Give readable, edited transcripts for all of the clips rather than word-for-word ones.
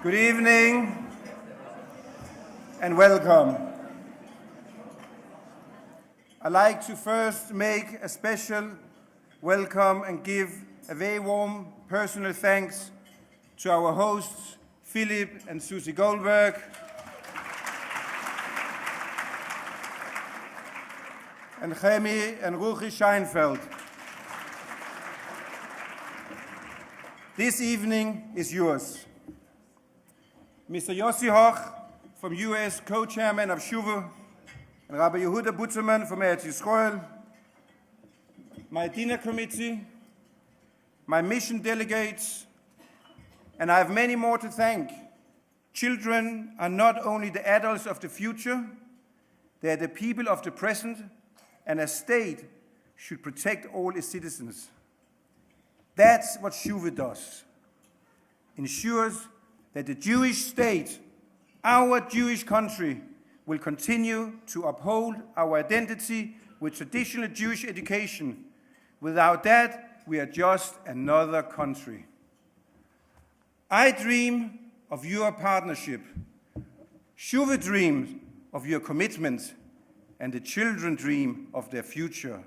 Good evening and welcome. I'd like to first make a special welcome and give a very warm personal thanks to our hosts, Philip and Susie Goldberg, and Chemi and Ruchi Scheinfeld. This evening is yours. Mr. Yossi Hoch from US, co-chairman of Shuvu, and Rabbi Yehuda Butzerman from Eretz Yisrael, my dinner committee, my mission delegates, and I have many more to thank. Children are not only the adults of the future, they are the people of the present, and a state should protect all its citizens. That's what Shuvu does. Ensures that the Jewish state, our Jewish country, will continue to uphold our identity with traditional Jewish education. Without that, we are just another country. I dream of your partnership. Shuvu dreams of your commitment, and the children dream of their future.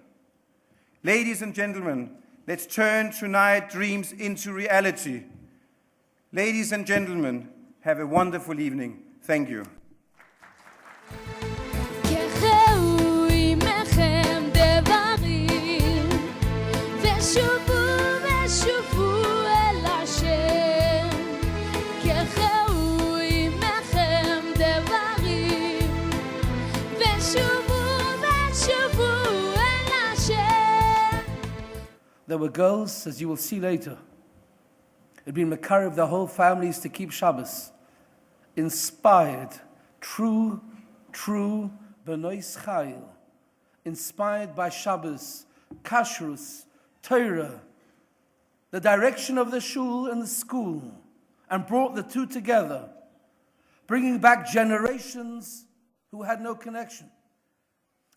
Ladies and gentlemen, let's turn tonight dreams into reality. Ladies and gentlemen, have a wonderful evening. Thank you. There were girls, as you will see later. It'd been makar of their whole families to keep Shabbos. Inspired, true Benois Chayil. Inspired by Shabbos, Kashrus, Torah, the direction of the shul and the school, and brought the two together, bringing back generations who had no connection.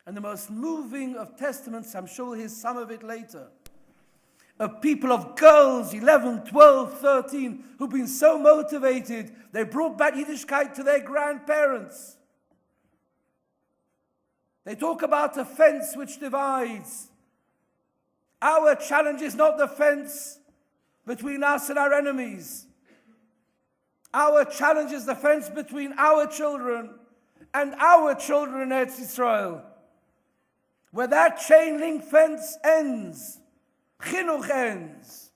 And the most moving of testaments, I'm sure we'll hear some of it later, of people, of girls, 11, 12, 13, who've been so motivated, they brought back Yiddishkeit to their grandparents. They talk about a fence which divides. Our challenge is not the fence between us and our enemies. Our challenge is the fence between our children and our children in Eretz Yisrael. Where that chain link fence ends, Chinuch ends.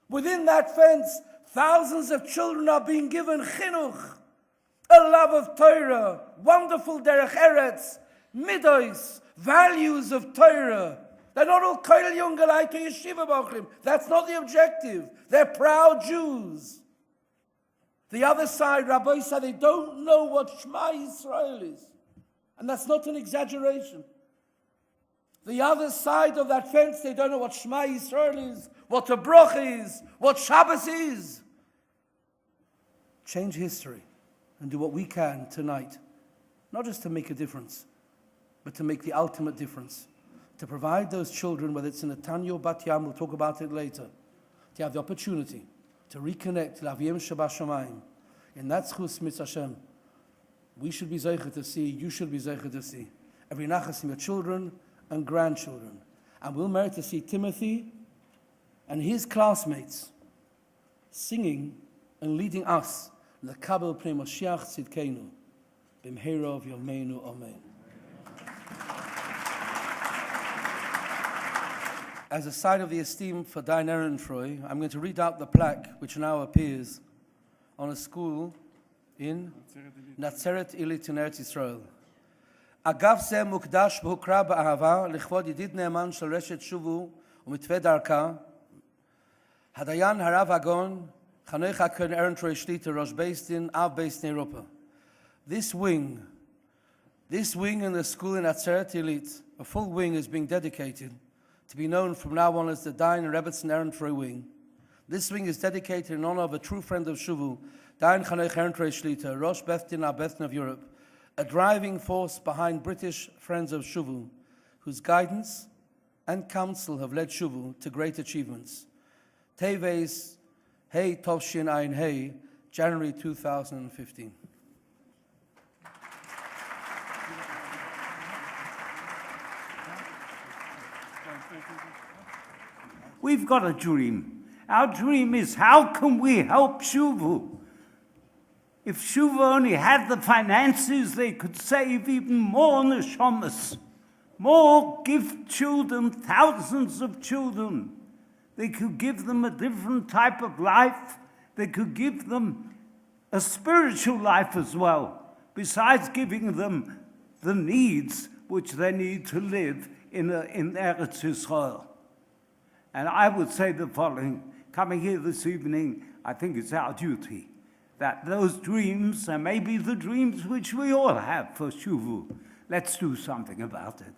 Within that fence, thousands of children are being given chinuch, a love of Torah, wonderful derech eretz, midos, values of Torah. They're not all koil yungalai to yeshiva bachrim. That's not the objective. They're proud Jews. The other side, Rabbi said, they don't know what Shema Yisrael is. And that's not an exaggeration. The other side of that fence, they don't know what Shema Yisrael is, what a broch is, what Shabbos is. Change history and do what we can tonight, not just to make a difference, but to make the ultimate difference. To provide those children, whether it's in Netanya or Bat Yam, we'll talk about it later, to have the opportunity to reconnect L'Aviyim Shabbat Shamayim. In that schus mitzvah Hashem, we should be zeicher to see, you should be zeicher to see. Every nachas in your children and grandchildren. And we'll merit to see Timothy and his classmates singing and leading us L'Kabel Pnei Moshiach Tzidkeinu B'mheira V'yomeinu Amen. As a sign of the esteem for Dain Ehrentreu, I'm going to read out the plaque which now appears on a school in Natzeret Illit in Eretz Yisrael. אגף זה מוקדש והוקרא באהבה לכבוד ידיד נאמן של רשת שובו ומתווה דרכה, הדיין הרב הגאון חנוך הקרן ארנטרוי שליטה ראש בייס דין, אב בייס דין אירופה. This wing in the school in Natzeret Illit, a full wing is being dedicated to be known from now on as the Dain Rebbetzin Ehrentreu wing. This wing is dedicated in honor of a true friend of Shuvu, Dain Chanech Ehrentreu Shlita, Rosh Beth Din HaBeth Din of Europe, a driving force behind British Friends of Shuvu, whose guidance and counsel have led Shuvu to great achievements. Teves Hey Tovshin Ein Hey January 2015. We've got a dream. Our dream is, how can we help Shuvu? If Shuvu only had the finances, they could save even more neshamas, more gift children, thousands of children. They could give them a different type of life. They could give them a spiritual life as well, besides giving them the needs which they need to live in Eretz Yisrael. And I would say the following: coming here this evening, I think it's our duty that those dreams, and maybe the dreams which we all have for Shuvu, let's do something about it.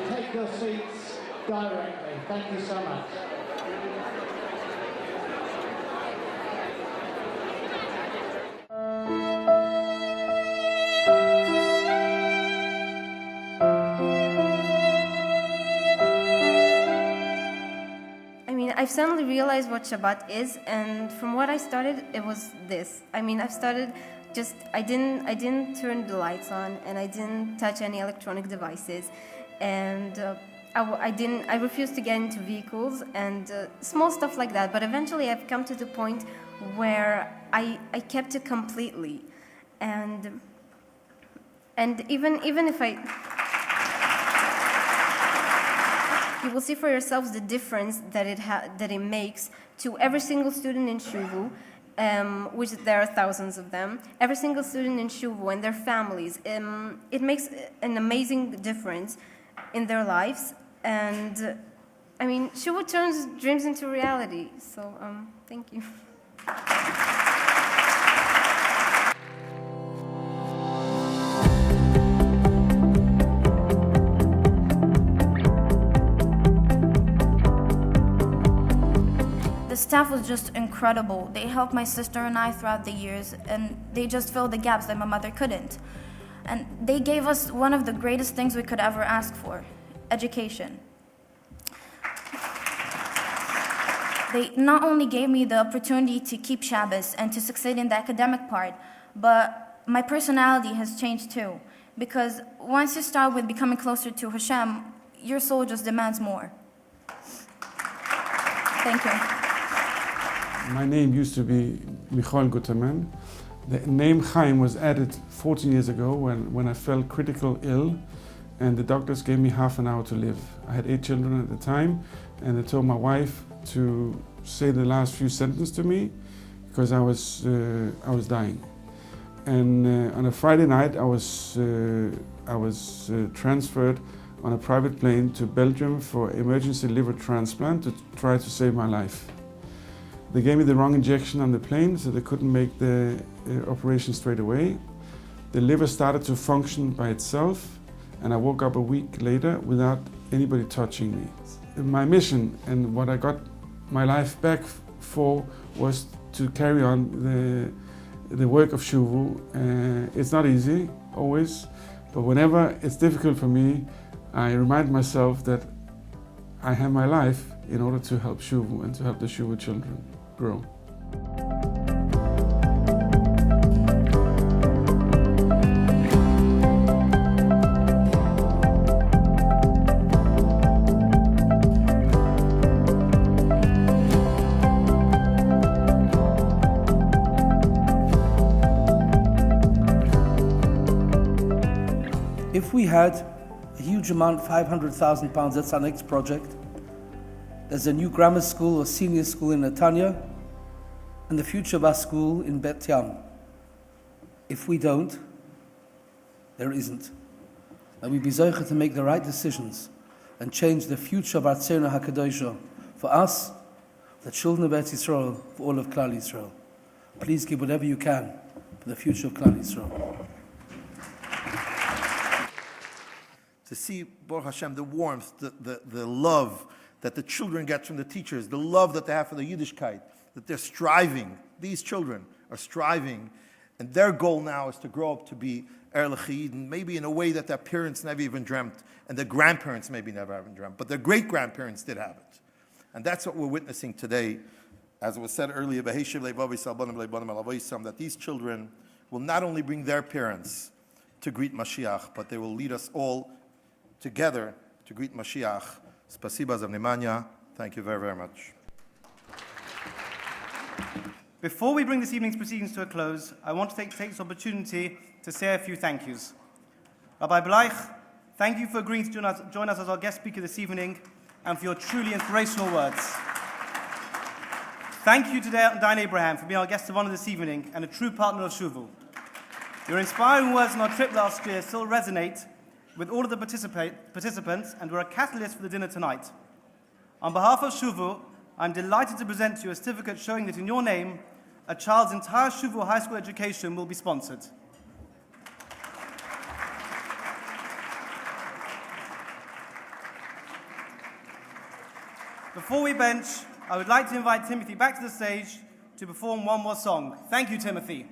Take your seats directly. Thank you so much. I've suddenly realized what Shabbat is, and from what I started, it was this. I've started I didn't turn the lights on, and I didn't touch any electronic devices, and I refused to get into vehicles and small stuff like that. But eventually, I've come to the point where I kept it completely, and even if you will see for yourselves the difference that it makes to every single student in Shuvu, which there are thousands of them. Every single student in Shuvu and their families. It makes an amazing difference in their lives, and Shuvu turns dreams into reality. So thank you. The staff was just incredible. They helped my sister and I throughout the years, and they just filled the gaps that my mother couldn't. And they gave us one of the greatest things we could ever ask for: education. They not only gave me the opportunity to keep Shabbos and to succeed in the academic part, but my personality has changed too. Because once you start with becoming closer to Hashem, your soul just demands more. Thank you. My name used to be Michael Guterman. The name Chaim was added 14 years ago when I felt critical ill, and the doctors gave me half an hour to live. I had 8 children at the time, and they told my wife to say the last few sentences to me because I was dying. And on a Friday night, I was transferred on a private plane to Belgium for emergency liver transplant to try to save my life. They gave me the wrong injection on the plane, so they couldn't make the operation straight away. The liver started to function by itself, and I woke up a week later without anybody touching me. My mission and what I got my life back for was to carry on the work of Shuvu. It's not easy, always, but whenever it's difficult for me, I remind myself that I have my life in order to help Shuvu and to help the Shuvu children grow. If we had a huge amount, £500,000, that's our next project. There's a new grammar school or senior school in Netanya, and the future of our school in Bet Yam. If we don't, there isn't. And we be zocher to make the right decisions and change the future of our Tzerna HaKadoshah for us, the children of Eretz Yisrael, for all of Klal Yisrael. Please give whatever you can for the future of Klal Yisrael. To see, Baruch Hashem, the warmth, the love that the children get from the teachers, the love that they have for the Yiddishkeit, that they're striving. These children are striving, and their goal now is to grow up to be Erlich Yidden, maybe in a way that their parents never even dreamt, and their grandparents maybe never even dreamt, but their great-grandparents did have it. And that's what we're witnessing today. As it was said earlier, that these children will not only bring their parents to greet Mashiach, but they will lead us all together to greet Mashiach. Spasiba za vнимание. Thank you very, very much. Before we bring this evening's proceedings to a close, I want to take this opportunity to say a few thank yous. Rabbi Bleich, thank you for agreeing to join us as our guest speaker this evening and for your truly inspirational words. Thank you to Diane Abraham for being our guest of honor this evening and a true partner of Shuvu. Your inspiring words on our trip last year still resonate with all of the participants and were a catalyst for the dinner tonight. On behalf of Shuvu, I'm delighted to present to you a certificate showing that in your name, a child's entire Shuvu high school education will be sponsored. Before we bench, I would like to invite Timothy back to the stage to perform one more song. Thank you, Timothy.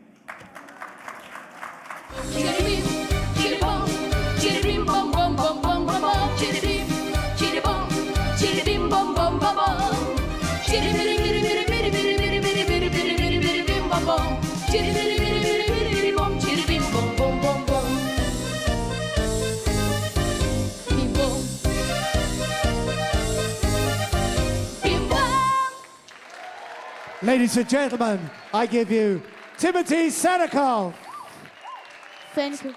Ladies and gentlemen, I give you Timothy Sadakov. Thank you.